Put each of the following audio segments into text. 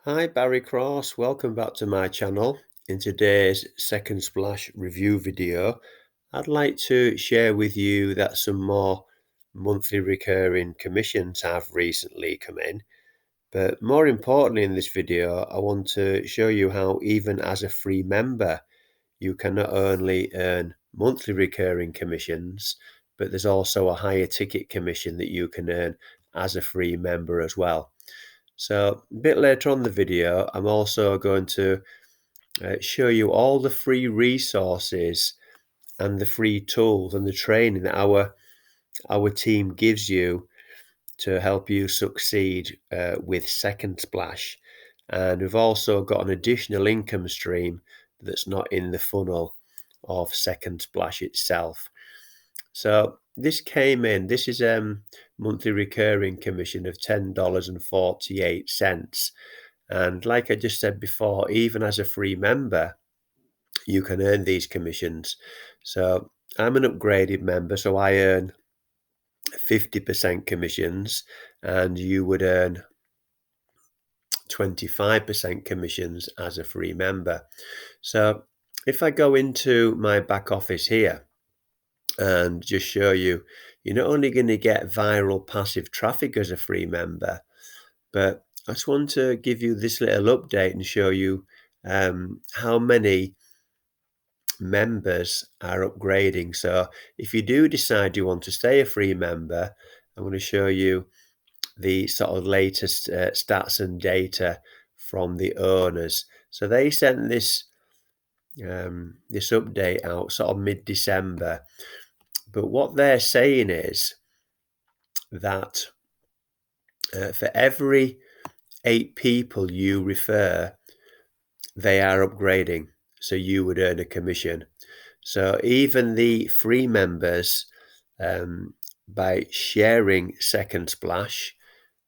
Hi, Barry Cross. Welcome back to my channel. In today's Second Splash review video, I'd like to share with you that some more monthly recurring commissions have recently come in. But more importantly in this video, I want to show you how even as a free member, you can not only earn monthly recurring commissions, but there's also a higher ticket commission that you can earn as a free member as well. So a bit later on the video, I'm also going to show you all the free resources and the free tools and the training that our team gives you to help you succeed with Second Splash. And we've also got an additional income stream that's not in the funnel of Second Splash itself. So this came in. This is monthly recurring commission of $10.48. And like I just said before, even as a free member, you can earn these commissions. So I'm an upgraded member, so I earn 50% commissions, and you would earn 25% commissions as a free member. So if I go into my back office here and just show you, you're not only going to get viral passive traffic as a free member, but I just want to give you this little update and show you how many members are upgrading. So if you do decide you want to stay a free member, I'm going to show you the sort of latest stats and data from the owners. So they sent this this update out sort of mid-December, but what they're saying is that for every 8 people you refer, they are upgrading, so you would earn a commission. So even the free members, by sharing Second Splash,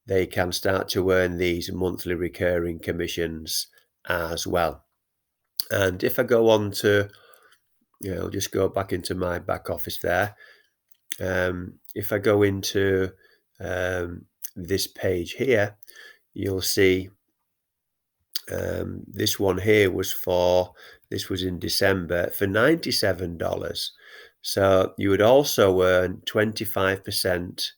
they can start to earn these monthly recurring commissions as well. And if I go on to, just go back into my back office there. If I go into this page here, you'll see this one here this was in December for $97. So you would also earn 25%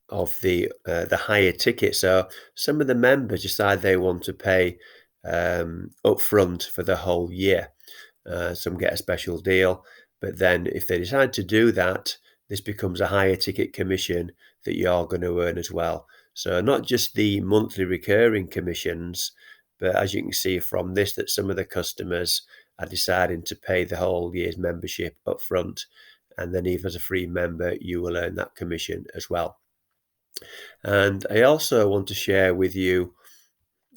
of the higher ticket. So some of the members decide they want to pay upfront for the whole year. Some get a special deal, but then if they decide to do that, this becomes a higher ticket commission that you're going to earn as well. So not just the monthly recurring commissions, but as you can see from this, that some of the customers are deciding to pay the whole year's membership up front. And then even as a free member, you will earn that commission as well. And I also want to share with you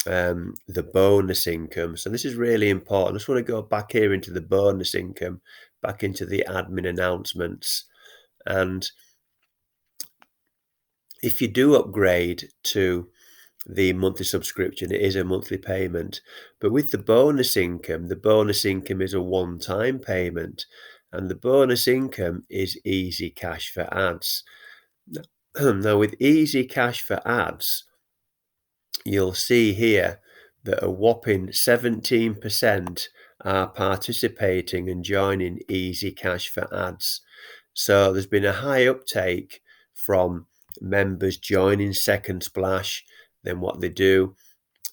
the bonus income. So this is really important. I just want to go back here into the bonus income, back into the admin announcements. And if you do upgrade to the monthly subscription, it is a monthly payment. But with the bonus income is a one-time payment. And the bonus income is easy cash for ads. Now with easy cash for ads, you'll see here that a whopping 17% are participating and joining Easy Cash for Ads. So there's been a high uptake from members joining Second Splash. Then what they do,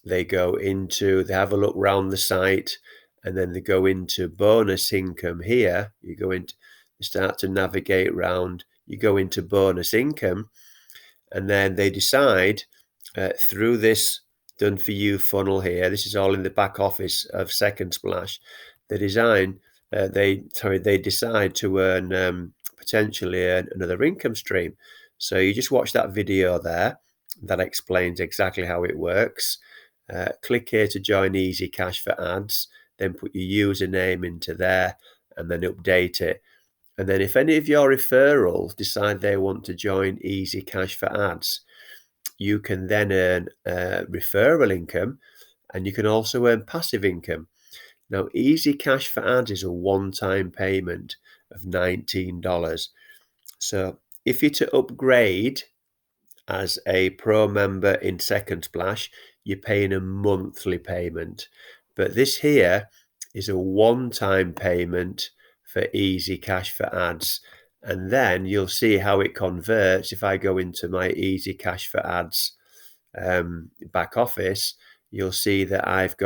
they have a look around the site, and then they go into bonus income here. You start to navigate around, you go into bonus income, and then they decide through this done for you funnel here. This is all in the back office of Second Splash. They decide to earn potentially earn another income stream. So you just watch that video there. That explains exactly how it works. Click here to join Easy Cash for Ads. Then put your username into there and then update it. And then if any of your referrals decide they want to join Easy Cash for Ads, you can then earn referral income, and you can also earn passive income. Now, Easy Cash for Ads is a one-time payment of $19. So if you're to upgrade as a pro member in Second Splash, you're paying a monthly payment. But this here is a one-time payment for Easy Cash for Ads. And then you'll see how it converts. If I go into my Easy Cash for Ads back office, you'll see that I've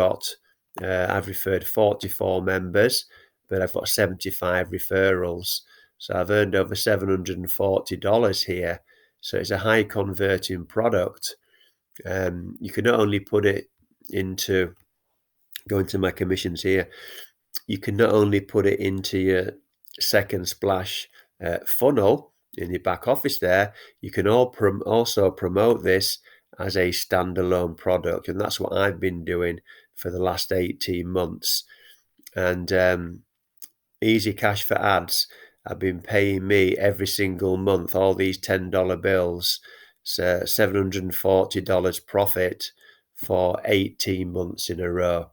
referred 44 members, but I've got 75 referrals. So I've earned over $740 here. So it's a high converting product. You can not only put it into, go into my commissions here, you can not only put it into your Second Splash funnel in your back office there, you can also promote this as a standalone product. And that's what I've been doing for the last 18 months. And Easy Cash for Ads have been paying me every single month, all these $10 bills, so $740 profit for 18 months in a row.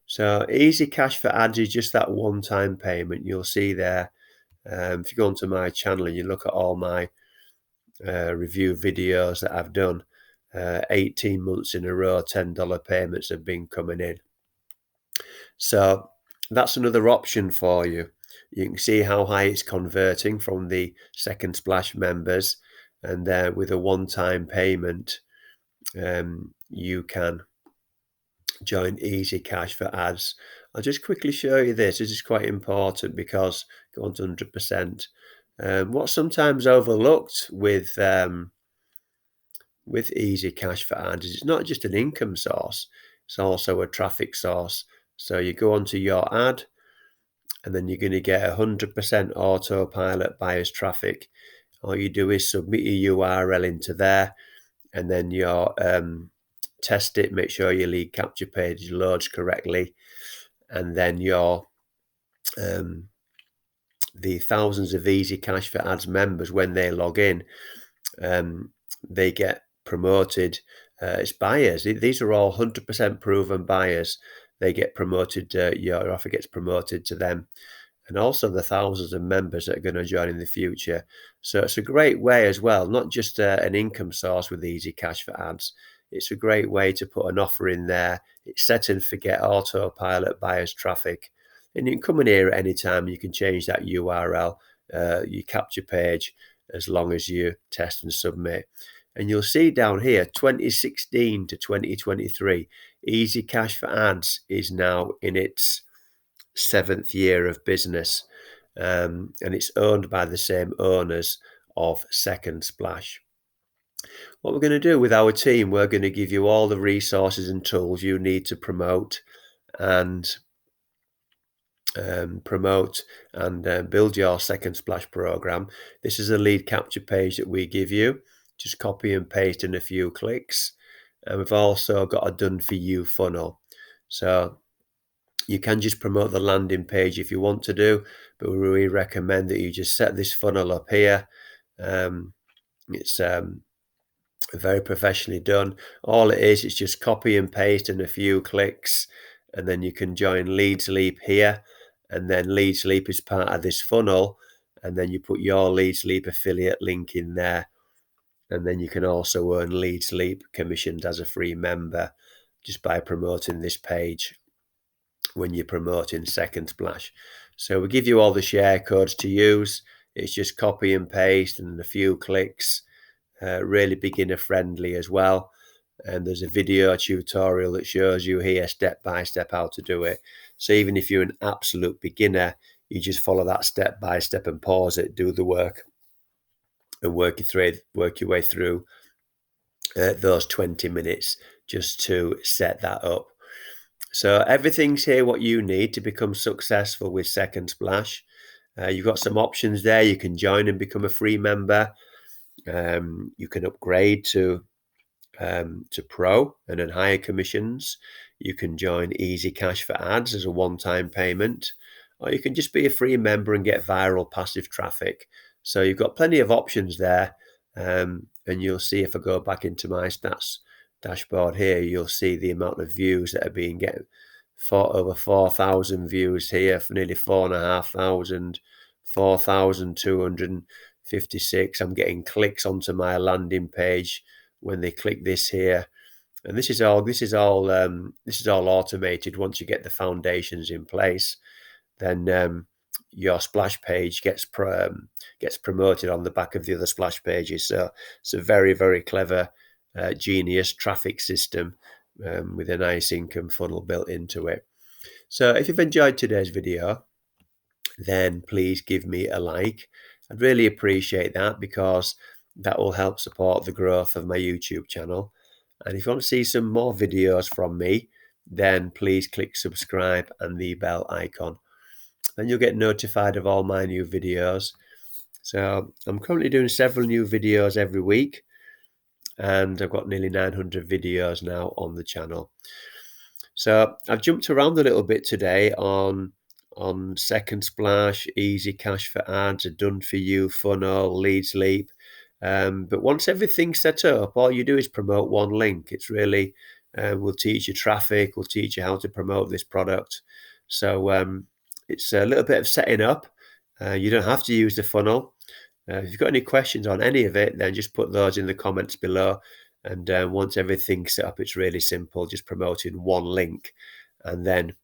So Easy Cash for Ads is just that one-time payment. You'll see there, if you go onto my channel and you look at all my review videos that I've done, 18 months in a row, $10 payments have been coming in. So that's another option for you. You can see how high it's converting from the Second Splash members, and with a one-time payment, you can join Easy Cash for Ads. I'll just quickly show you this. This is quite important because go on to 100%. What's sometimes overlooked with Easy Cash for Ads is it's not just an income source, it's also a traffic source. So you go onto your ad, and then you're going to get 100% autopilot buyers traffic. All you do is submit your URL into there, and then you test it, make sure your lead capture page loads correctly, and then your the thousands of Easy Cash for Ads members, when they log in, they get promoted as buyers. These are all 100% proven buyers. They get promoted, your offer gets promoted to them, and also the thousands of members that are going to join in the future. So it's a great way as well, not just an income source with Easy Cash for Ads. It's a great way to put an offer in there. It's set and forget autopilot buyers traffic. And you can come in here at any time. You can change that URL, your capture page, as long as you test and submit. And you'll see down here, 2016 to 2023, Easy Cash for Ads is now in its 7th year of business, and it's owned by the same owners of Second Splash. What we're going to do with our team, we're going to give you all the resources and tools you need to promote and build your Second Splash program. This is a lead capture page that we give you. Just copy and paste in a few clicks. And we've also got a done for you funnel. So you can just promote the landing page if you want to do, but we really recommend that you just set this funnel up here. It's very professionally done. All it is, it's just copy and paste in a few clicks, and then you can join Leads Leap here, and then Leads Leap is part of this funnel, and then you put your Leads Leap affiliate link in there, and then you can also earn Leads Leap commissions as a free member just by promoting this page when you're promoting Second Splash. So we give you all the share codes to use. It's just copy and paste and a few clicks. Really beginner friendly as well. And there's a video tutorial that shows you here step by step how to do it. So even if you're an absolute beginner, you just follow that step by step and pause it, do the work, and work your way through those 20 minutes just to set that up. So everything's here what you need to become successful with Second Splash. You've got some options there. You can join and become a free member. You can upgrade to Pro and earn higher commissions. You can join Easy Cash for Ads as a one-time payment, or you can just be a free member and get viral passive traffic. So you've got plenty of options there, and you'll see if I go back into my stats dashboard here, you'll see the amount of views that are being getting over 4,000 views here, for nearly 4,500, 4,250 56. I'm getting clicks onto my landing page when they click this here. And this is all automated. Once you get the foundations in place, then your splash page gets promoted on the back of the other splash pages. So it's a very, very clever, genius traffic system with a nice income funnel built into it. So if you've enjoyed today's video, then please give me a like. I'd really appreciate that, because that will help support the growth of my YouTube channel. And if you want to see some more videos from me, then please click subscribe and the bell icon. Then you'll get notified of all my new videos. So I'm currently doing several new videos every week, and I've got nearly 900 videos now on the channel. So I've jumped around a little bit today on Second Splash, Easy Cash for Ads, a Done For You funnel, Leads Leap. But once everything's set up, all you do is promote one link. It's really, we'll teach you traffic, we'll teach you how to promote this product. So it's a little bit of setting up. You don't have to use the funnel. If you've got any questions on any of it, then just put those in the comments below. And once everything's set up, it's really simple, just promoting one link, and then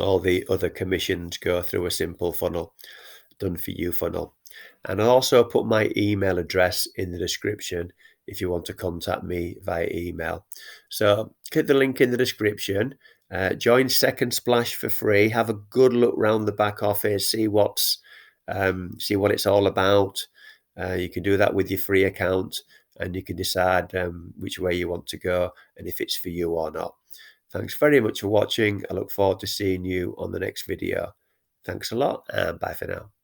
all the other commissions go through a simple funnel, Done For You funnel. And I'll also put my email address in the description if you want to contact me via email. So click the link in the description, join Second Splash for free, have a good look around the back office, see what it's all about. You can do that with your free account, and you can decide which way you want to go and if it's for you or not. Thanks very much for watching. I look forward to seeing you on the next video. Thanks a lot, and bye for now.